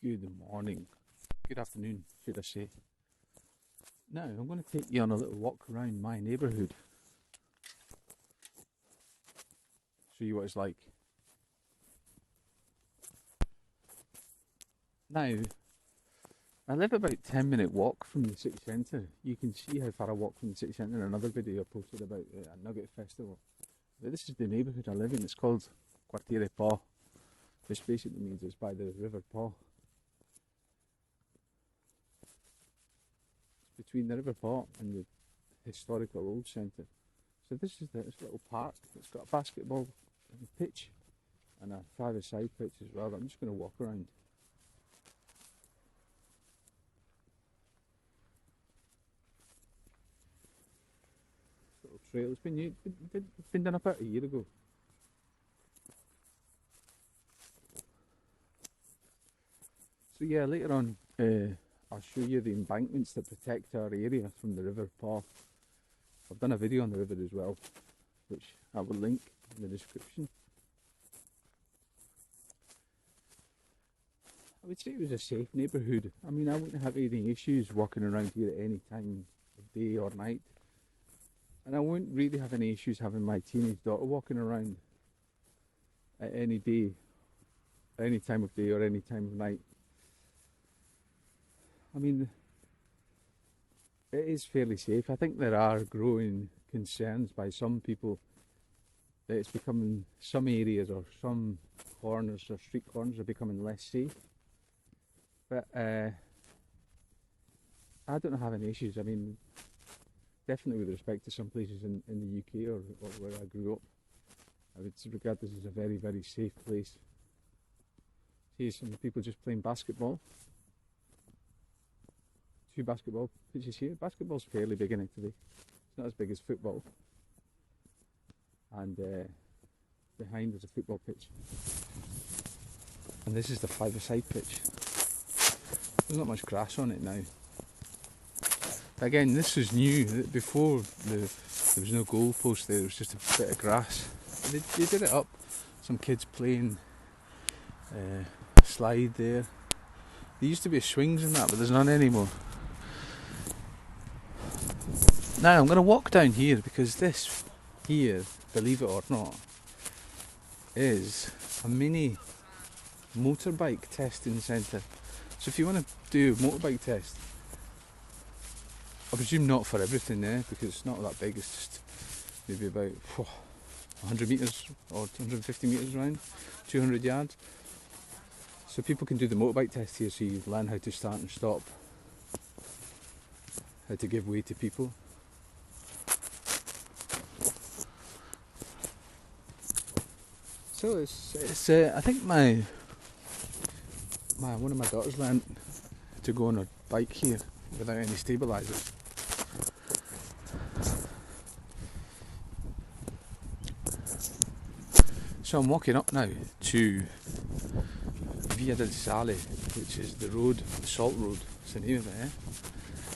Good morning, good afternoon, should I say. Now, I'm going to take you on a little walk around my neighbourhood, show you what it's like. Now, I live about 10-minute walk from the city centre. You can see how far I walk from the city centre in another video I posted about a Nugget Festival. But this is the neighbourhood I live in. It's called Quartiere Po, which basically means it's by the River Po. Between the River Po and the historical old centre. So this is this little park. It's got a basketball pitch and a five-a-side pitch as well. I'm just going to walk around. This little trail. It's been done about a year ago. So yeah, later on I'll show you the embankments that protect our area from the River Po. I've done a video on the river as well, which I will link in the description. I would say it was a safe neighbourhood. I mean, I wouldn't have any issues walking around here at any time of day or night. And I wouldn't really have any issues having my teenage daughter walking around at any day, any time of day or any time of night. I mean, it is fairly safe. I think there are growing concerns by some people that it's becoming, some areas or some corners or street corners are becoming less safe. But I don't have any issues. I mean, definitely with respect to some places in the UK or where I grew up, I would regard this as a very, very safe place. See some people just playing basketball. Two basketball pitches here. Basketball's fairly big in Italy. It's not as big as football. And behind is a football pitch. And this is the five-a-side pitch. There's not much grass on it now. Again, this is new. Before there was no goal post there. It was just a bit of grass. They did it up. Some kids playing slide there. There used to be swings in that, but there's none anymore. Now I'm going to walk down here because this here, believe it or not, is a mini motorbike testing centre. So if you want to do a motorbike test, I presume not for everything there because it's not that big, it's just maybe about 100 metres or 250 metres around, 200 yards. So people can do the motorbike test here, so you learn how to start and stop, how to give way to people. So it's I think one of my daughters learned to go on a bike here without any stabilisers. So I'm walking up now to Via del Sale, which is the road, the salt road. It's the name of it.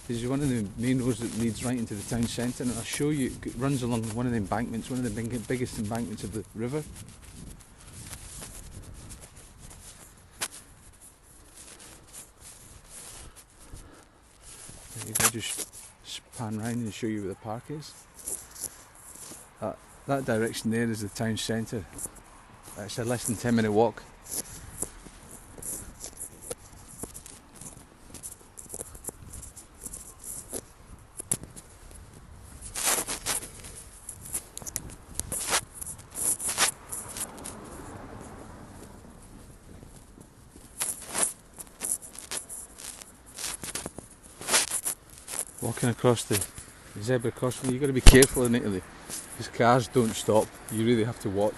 This is one of the main roads that leads right into the town centre, and I'll show you. It runs along one of the embankments, one of the biggest embankments of the river. I'll just pan round and show you where the park is. That direction there is the town centre. It's a less than 10-minute walk. Walking across the zebra crossing, you've got to be careful in Italy because cars don't stop. You really have to watch.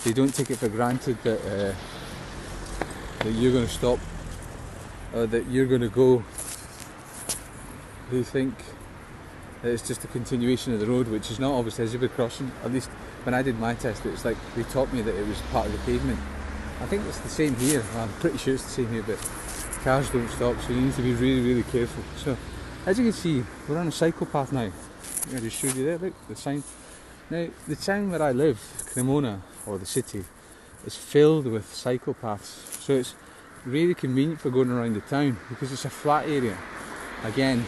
They don't take it for granted that you're going to stop or that you're going to go. They think that it's just a continuation of the road, which is not obviously a zebra crossing. At least when I did my test, it's like they taught me that it was part of the pavement. I think it's the same here. I'm pretty sure it's the same here, but cars don't stop, so you need to be really, really careful. So, as you can see, we're on a cycle path now. I just showed you there, look, the sign. Now, the town where I live, Cremona, or the city, is filled with cycle paths. So really convenient for going around the town because it's a flat area. Again,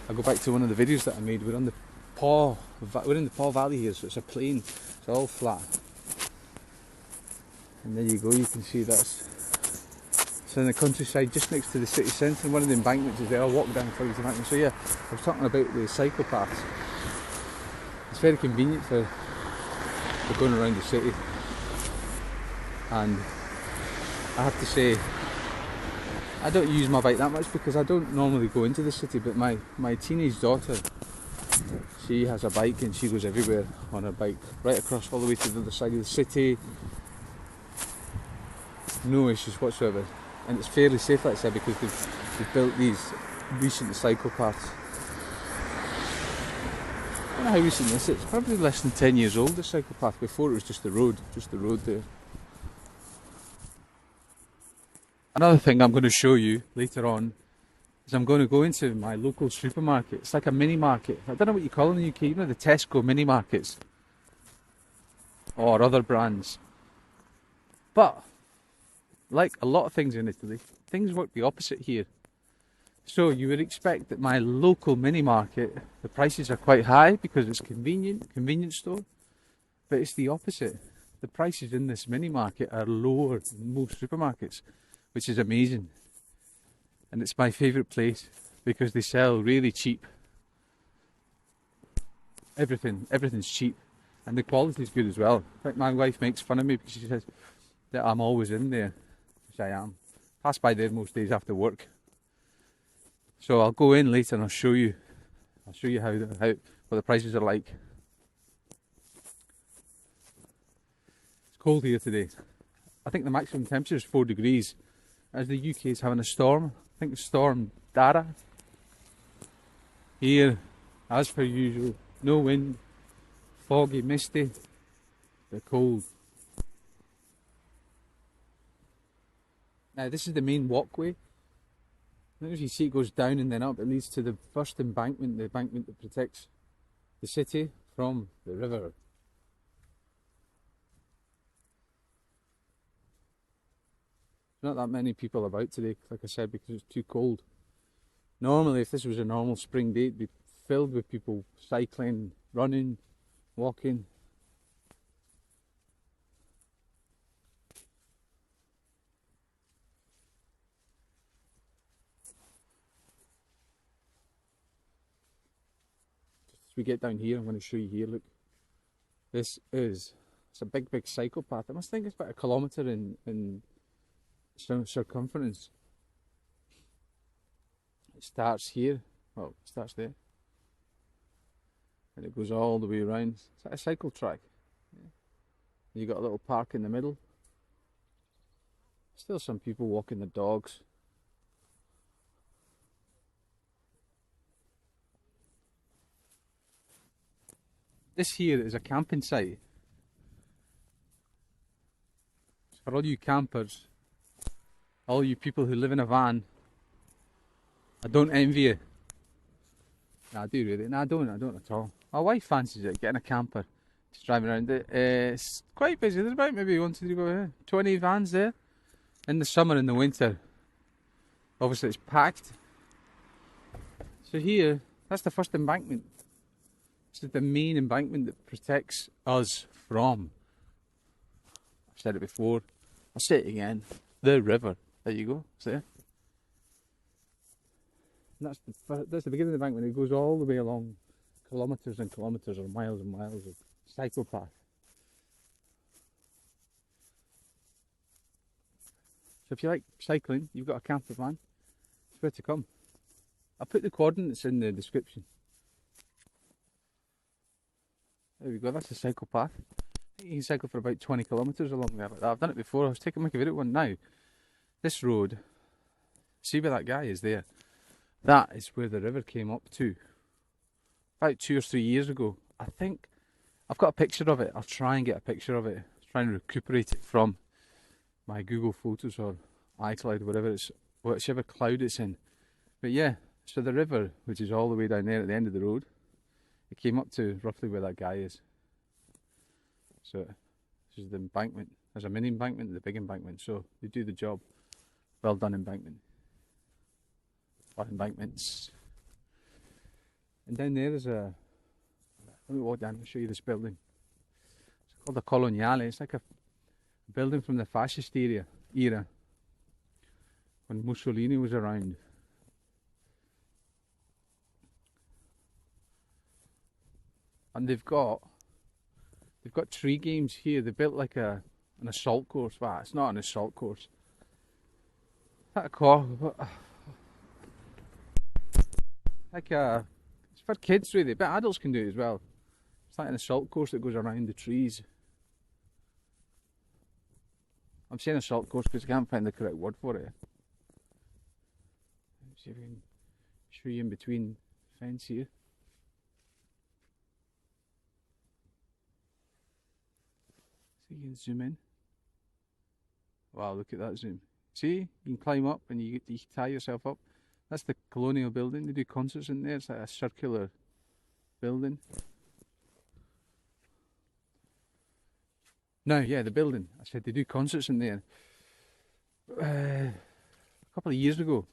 I go back to one of the videos that I made. We're in the Paw Valley here, so it's a plain. It's all flat. And there you go. You can see that's. It's in the countryside, just next to the city centre. One of the embankments is there. I'll walk down for you tonight. So yeah, I was talking about the cycle paths. It's very convenient for going around the city. And I have to say, I don't use my bike that much because I don't normally go into the city, but my teenage daughter, she has a bike and she goes everywhere on her bike, right across all the way to the other side of the city. No issues whatsoever. And it's fairly safe, like I said, because they've built these recent cycle paths. I don't know how recent this is. It's probably less than 10 years old, this cycle path. Before it was just the road there. Another thing I'm going to show you later on is I'm going to go into my local supermarket. It's like a mini market. I don't know what you call them in the UK, you know, the Tesco mini markets or other brands. But like a lot of things in Italy, things work the opposite here. So you would expect that my local mini market, the prices are quite high because it's convenience store, but it's the opposite. The prices in this mini market are lower than most supermarkets, which is amazing. And it's my favourite place because they sell really cheap. Everything's cheap, and the quality is good as well. In fact, my wife makes fun of me because she says that I'm always in there, which I am. Pass by there most days after work. So I'll go in later and I'll show you how what the prices are like. It's cold here today. I think the maximum temperature is 4 degrees. As the UK is having a storm, I think it's Storm Dara. Here, as per usual, no wind, foggy, misty, the cold. Now this is the main walkway. I don't know if you see it goes down and then up. It leads to the first embankment, the embankment that protects the city from the river. Not that many people about today, like I said, because it's too cold. Normally, if this was a normal spring day, it'd be filled with people cycling, running, walking. As we get down here, I'm going to show you here, look. It's a big cycle path. I must think it's about 1 kilometre in circumference. It starts here, well, it starts there, and it goes all the way around. It's like a cycle track. Yeah. You got a little park in the middle. Still some people walking their dogs. This here is a camping site. For all you campers, all you people who live in a van, I don't envy you. No, I do really. No, I don't at all. My wife fancies it, getting a camper, just driving around it. It's quite busy. There's about maybe 20 vans there. In the summer and the winter, obviously it's packed. So here, that's the first embankment. This is the main embankment that protects us from, I've said it before, I'll say it again, the river. There you go, it's there. And that's the beginning of the embankment. It goes all the way along, kilometres and kilometres or miles and miles of cycle path. So if you like cycling, you've got a camper van, it's where to come. I'll put the coordinates in the description. There we go, that's the cycle path. You can cycle for about 20 kilometres along there like that. I've done it before. I was taking a video of one now. This road, see where that guy is there? That is where the river came up to about 2 or 3 years ago. I think I've got a picture of it. I'll try and get a picture of it. Try and recuperate it from my Google Photos or iCloud, whichever cloud it's in. But yeah, so the river, which is all the way down there at the end of the road, it came up to roughly where that guy is. So this is the embankment. There's a mini embankment and the big embankment, so they do the job. well done embankment. Or embankments. And down there is a, let me walk down and show you this building. It's called the Coloniale. It's like a building from the fascist era when Mussolini was around. And they've got tree games here. They built like an assault course. Well, it's not an assault course. It's for kids really, but adults can do it as well. It's like an assault course that goes around the trees. I'm saying assault course because I can't find the correct word for it. Let's see if I can show you in between the fence here. See, you can zoom in. Wow, look at that zoom. See, you can climb up and you can tie yourself up. That's the Colonial building. They do concerts in there. It's like a circular building. No, yeah, the building. I said they do concerts in there. A couple of years ago,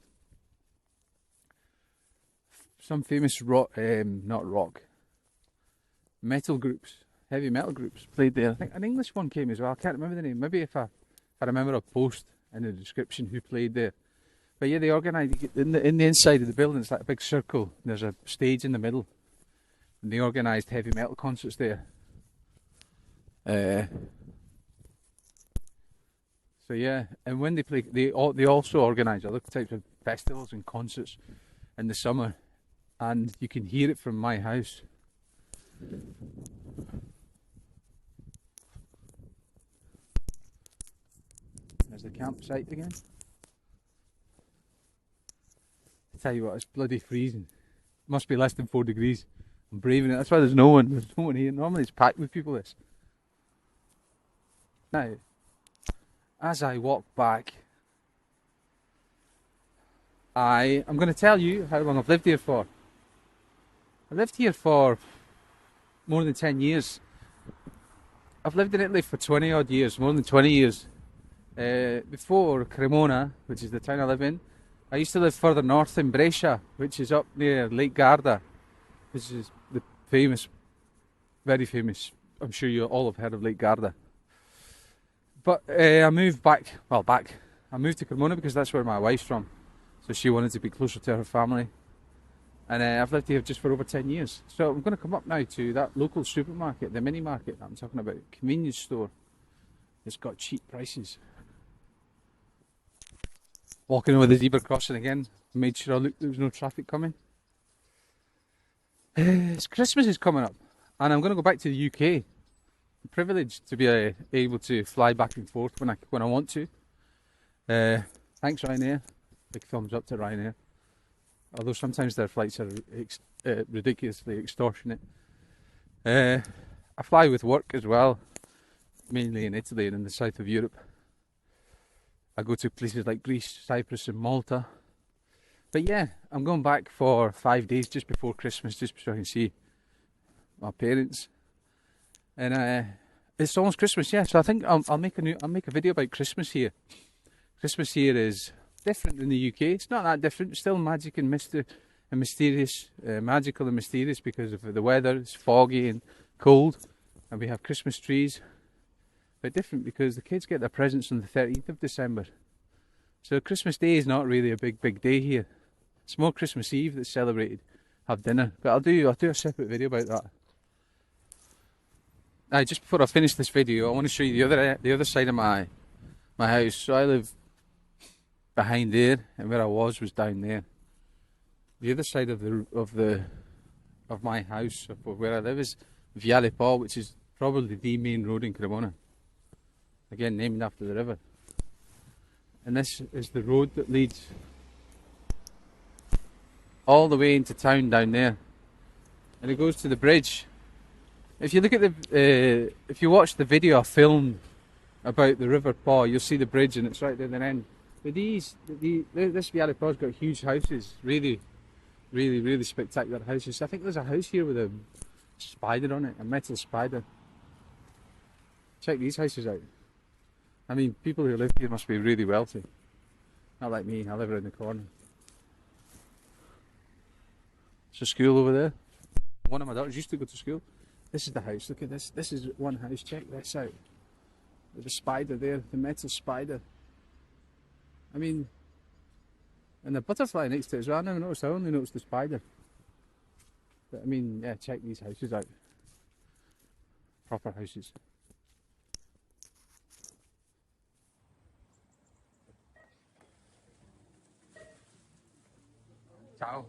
some famous metal groups, heavy metal groups played there. I think an English one came as well. I can't remember the name. Maybe if I remember, I'll post in the description who played there. But yeah, they organised in the inside of the building. It's like a big circle. There's a stage in the middle, and they organised heavy metal concerts there. So yeah, and when they play, they also organise other types of festivals and concerts in the summer, and you can hear it from my house. There's the campsite again. I tell you what, it's bloody freezing. It must be less than 4 degrees. I'm braving it. That's why there's no one. There's no one here. Normally it's packed with people. This. Now, as I walk back, I'm going to tell you how long I've lived here for. I lived here for more than 10 years. I've lived in Italy for 20 odd years, more than 20 years. Before Cremona, which is the town I live in, I used to live further north in Brescia, which is up near Lake Garda, which is the famous, very famous, I'm sure you all have heard of Lake Garda. But I moved back, I moved to Cremona because that's where my wife's from, so she wanted to be closer to her family. And I've lived here just for over 10 years. So I'm going to come up now to that local supermarket, the mini market that I'm talking about, convenience store. It's got cheap prices. Walking over the zebra crossing again, made sure I looked, there was no traffic coming. Christmas is coming up, and I'm going to go back to the UK. I'm privileged to be able to fly back and forth when I want to. Thanks Ryanair, big thumbs up to Ryanair. Although sometimes their flights are ridiculously extortionate. I fly with work as well, mainly in Italy and in the south of Europe. I go to places like Greece, Cyprus and Malta. But yeah, I'm going back for 5 days just before Christmas, just so I can see my parents. And it's almost Christmas, yeah. So I think I'll make a video about Christmas here. Christmas here is different than the UK. It's not that different. It's still magic and mysterious, magical and mysterious because of the weather. It's foggy and cold, and we have Christmas trees. But different because the kids get their presents on the 13th of December. So Christmas Day is not really a big day here. It's more Christmas Eve that's celebrated. Have dinner, but I'll do a separate video about that. Just before I finish this video, I want to show you the other side of my house. So I live behind there, and where I was down there. The other side of my house, of where I live, is Viale Po, which is probably the main road in Cremona. Again, named after the river. And this is the road that leads all the way into town down there, and it goes to the bridge. If you look at if you watch the video I filmed about the River Po, you'll see the bridge, and it's right there at the end. But this Viale Po's got huge houses, really spectacular houses. I think there's a house here with a spider on it, a metal spider. Check these houses out. I mean, people who live here must be really wealthy. Not like me, I live around the corner. There's a school over there. One of my daughters used to go to school. This is the house, look at this. This is one house, check this out. With the spider there, the metal spider. I mean, and the butterfly next to it as well. I never noticed, I only noticed the spider. But I mean, yeah, check these houses out. Proper houses. Ciao.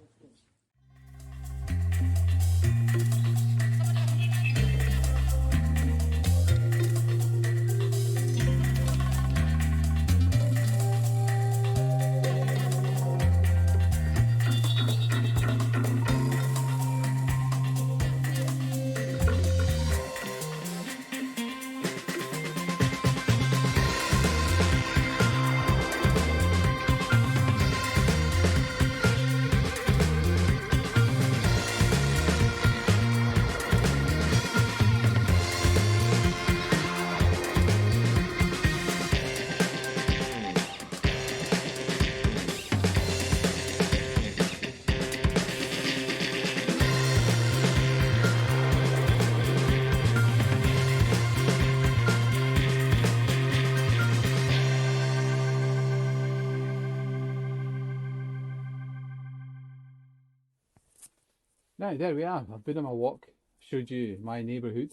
Now, there we are. I've been on my walk, showed you my neighbourhood.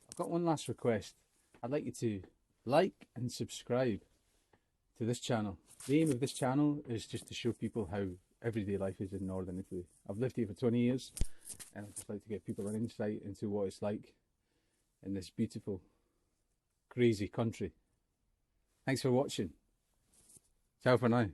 I've got one last request. I'd like you to like and subscribe to this channel. The aim of this channel is just to show people how everyday life is in northern Italy. I've lived here for 20 years and I'd just like to give people an insight into what it's like in this beautiful, crazy country. Thanks for watching. Ciao for now.